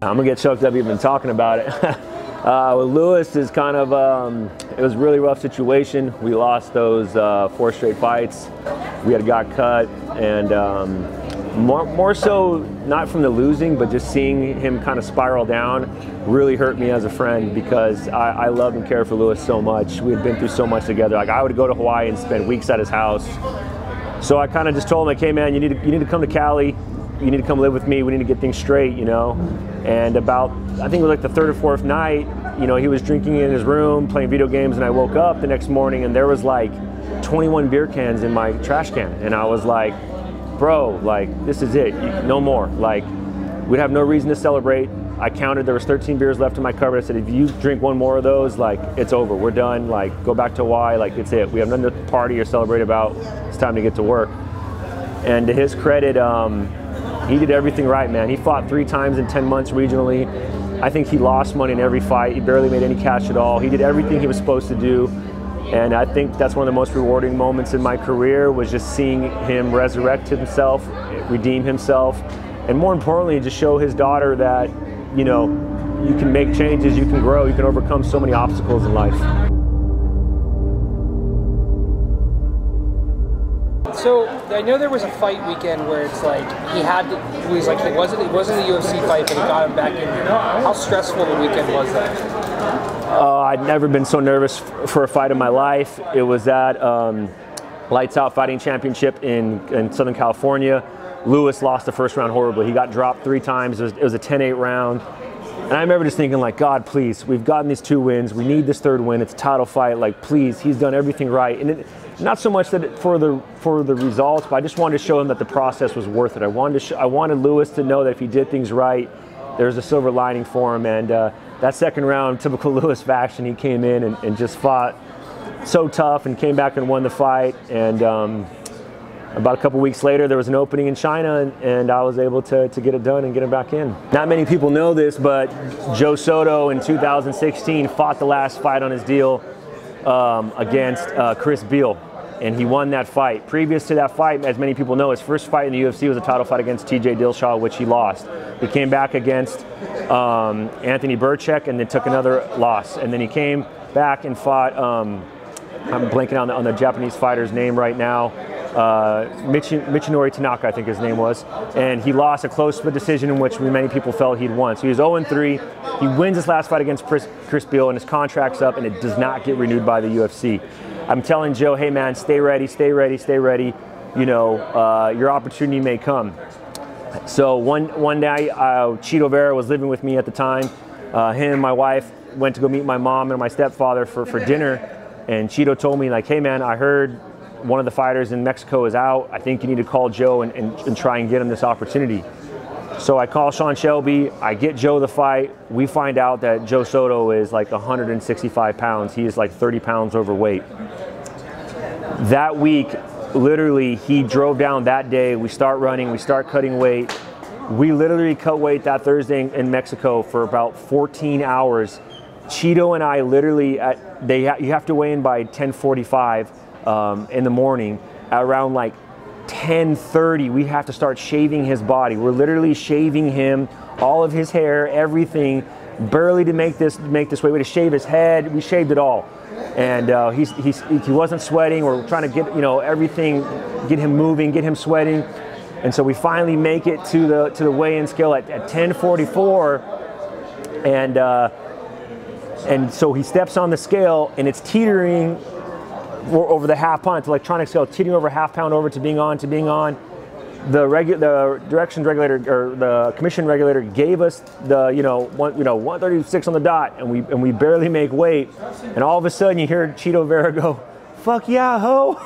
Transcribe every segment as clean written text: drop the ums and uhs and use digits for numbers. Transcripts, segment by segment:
I'm gonna get choked up even talking about it. With Lewis is kind of, it was a really rough situation. We lost those 4 straight fights. We had got cut, and more so not from the losing, but just seeing him kind of spiral down really hurt me as a friend, because I love and care for Lewis so much. We had been through so much together. Like, I would go to Hawaii and spend weeks at his house. So I kind of just told him, like, hey man, you need to come to Cali. You need to come live with me. We need to get things straight, you know. And about, I think it was like the 3rd or 4th night, you know, he was drinking in his room, playing video games, and I woke up the next morning and there was like 21 beer cans in my trash can. And I was like, bro, like, this is it, no more. Like, we'd have no reason to celebrate. I counted, there was 13 beers left in my cupboard. I said, if you drink one more of those, like, it's over, we're done. Like, go back to Hawaii, like, it's it. We have nothing to party or celebrate about. It's time to get to work. And to his credit, he did everything right, man. He fought 3 times in 10 months regionally. I think he lost money in every fight. He barely made any cash at all. He did everything he was supposed to do. And I think that's one of the most rewarding moments in my career, was just seeing him resurrect himself, redeem himself, and more importantly, just show his daughter that, you know, you can make changes, you can grow, you can overcome so many obstacles in life. So I know there was a fight weekend where it's like it wasn't a UFC fight, but it got him back in there. How stressful of a weekend was that? I'd never been so nervous for a fight in my life. It was at Lights Out Fighting Championship in Southern California. Lewis lost the first round horribly. He got dropped 3 times. It was a 10-8 round. And I remember just thinking, like, God, please, we've gotten these 2 wins. We need this 3rd win. It's a title fight. Like, please, he's done everything right. And not so much that for the results, but I just wanted to show him that the process was worth it. I wanted Lewis to know that if he did things right, there's a silver lining for him. And that 2nd round, typical Lewis fashion, he came in and just fought so tough and came back and won the fight. And about a couple weeks later, there was an opening in China, and I was able to get it done and get him back in. Not many people know this, but Joe Soto in 2016 fought the last fight on his deal against Chris Beal, and he won that fight. Previous to that fight, as many people know, his first fight in the UFC was a title fight against TJ Dillashaw, which he lost. He came back against Anthony Burchek and then took another loss. And then he came back and fought, I'm blanking on the Japanese fighter's name right now, Michinori Tanaka, I think his name was, and he lost a close split decision in which many people felt he'd won. So he was 0-3. He wins his last fight against Chris Beal, and his contract's up, and it does not get renewed by the UFC. I'm telling Joe, hey man, stay ready, stay ready, stay ready. You know, your opportunity may come. So one day, Chito Vera was living with me at the time. Him and my wife went to go meet my mom and my stepfather for dinner, and Chito told me, like, hey man, I heard one of the fighters in Mexico is out. I think you need to call Joe and try and get him this opportunity. So I call Sean Shelby, I get Joe the fight. We find out that Joe Soto is like 165 pounds. He is like 30 pounds overweight. That week, literally, he drove down that day. We start running, we start cutting weight. We literally cut weight that Thursday in Mexico for about 14 hours. Chito and I literally, you have to weigh in by 10:45. In the morning. At around like 10:30, we have to start shaving his body. We're literally shaving him, all of his hair, everything, barely to make this weight. We had to shave his head. We shaved it all, and he wasn't sweating. We're trying to get, you know, everything, get him moving, get him sweating, and so we finally make it to the weigh-in scale at 10:44, and so he steps on the scale, and it's teetering over the half pound. It's electronic scale, teetering over half pound over to being on. The directions regulator, or the commission regulator, gave us the 136 on the dot, and we barely make weight, and all of a sudden you hear Chito Vera go, "Fuck yeah, ho!"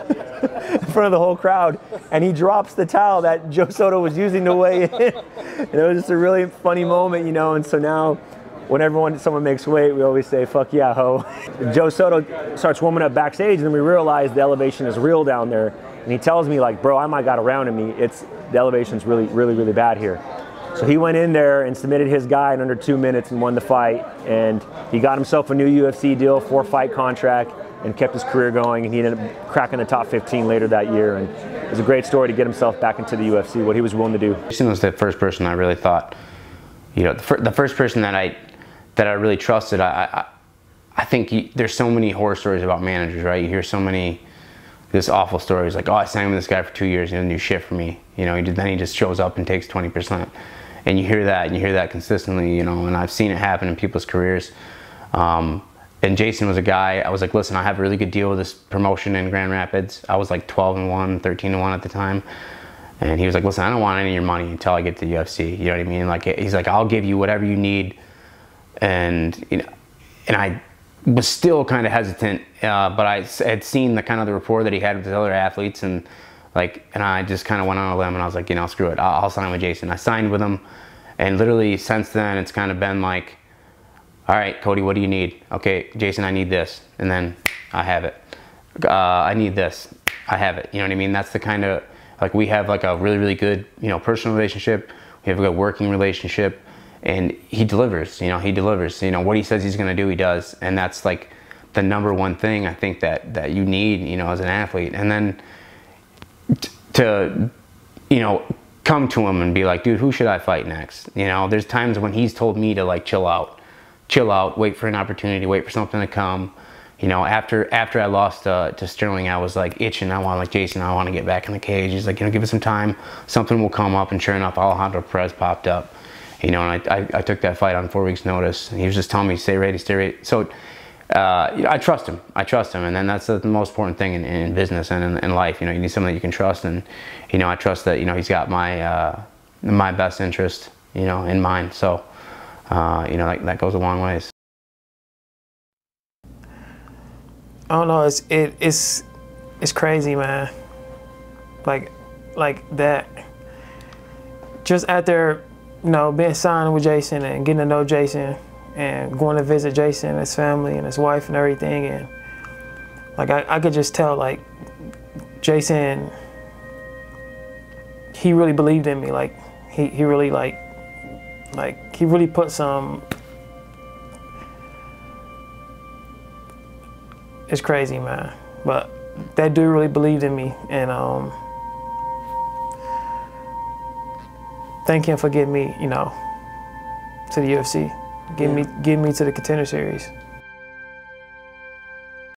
in front of the whole crowd, and he drops the towel that Joe Soto was using to weigh in. And it was just a really funny moment, you know. And so now, whenever someone makes weight, we always say, "Fuck yeah, ho." Joe Soto starts warming up backstage, and then we realize the elevation is real down there. And he tells me, like, bro, I might got a round in me. The elevation's really, really, really bad here. So he went in there and submitted his guy in under 2 minutes and won the fight. And he got himself a new UFC deal, 4-fight contract, and kept his career going. And he ended up cracking the top 15 later that year. And it was a great story to get himself back into the UFC, what he was willing to do. Jason was the first person I really thought you know, the first person that I really trusted, I think there's so many horror stories about managers, right? You hear so many this awful stories like, oh, I signed with this guy for 2 years, he didn't do shit for me. You know, then he just shows up and takes 20%. And you hear that, and you hear that consistently, you know, and I've seen it happen in people's careers. And Jason was a guy, I was like, listen, I have a really good deal with this promotion in Grand Rapids. I was like 12-1, 13-1 at the time. And he was like, listen, I don't want any of your money until I get to the UFC. You know what I mean? Like, he's like, I'll give you whatever you need. And, you know, and I was still kind of hesitant, but I had seen the kind of the rapport that he had with the other athletes, and I just kind of went on a limb, and I was like, you know, screw it, I'll sign with Jason. I signed with him, and literally since then, it's kind of been like, all right, Cody, what do you need? Okay, Jason, I need this, and then I have it. I need this, I have it. You know what I mean? That's the kind of, like, we have like a really, really good, you know, personal relationship. We have a good working relationship, and he delivers. You know, he delivers. You know, what he says he's going to do, he does, and that's like the #1 thing I think that you need, you know, as an athlete. And then to, you know, come to him and be like, dude, who should I fight next? You know, there's times when he's told me to like chill out, wait for an opportunity, wait for something to come. You know, after I lost to Sterling, I was like itching. I want, like, Jason, I want to get back in the cage. He's like, you know, give it some time, something will come up. And sure enough, Alejandro Perez popped up. You know, and I took that fight on 4 weeks' notice. And he was just telling me, stay ready, stay ready. So, you know, I trust him, and then that's the most important thing in business and in life. You know, you need someone that you can trust, and, you know, I trust that, you know, he's got my best interest, you know, in mind. So, you know, that goes a long ways. I don't know. It's crazy, man. Like that. Just after, you know, being signed with Jason and getting to know Jason and going to visit Jason and his family and his wife and everything, and like I could just tell, like, Jason, he really believed in me. Like he really like he really put some. It's crazy, man. But that dude really believed in me, and thank him for getting me, you know, to the UFC, getting me to the Contender Series.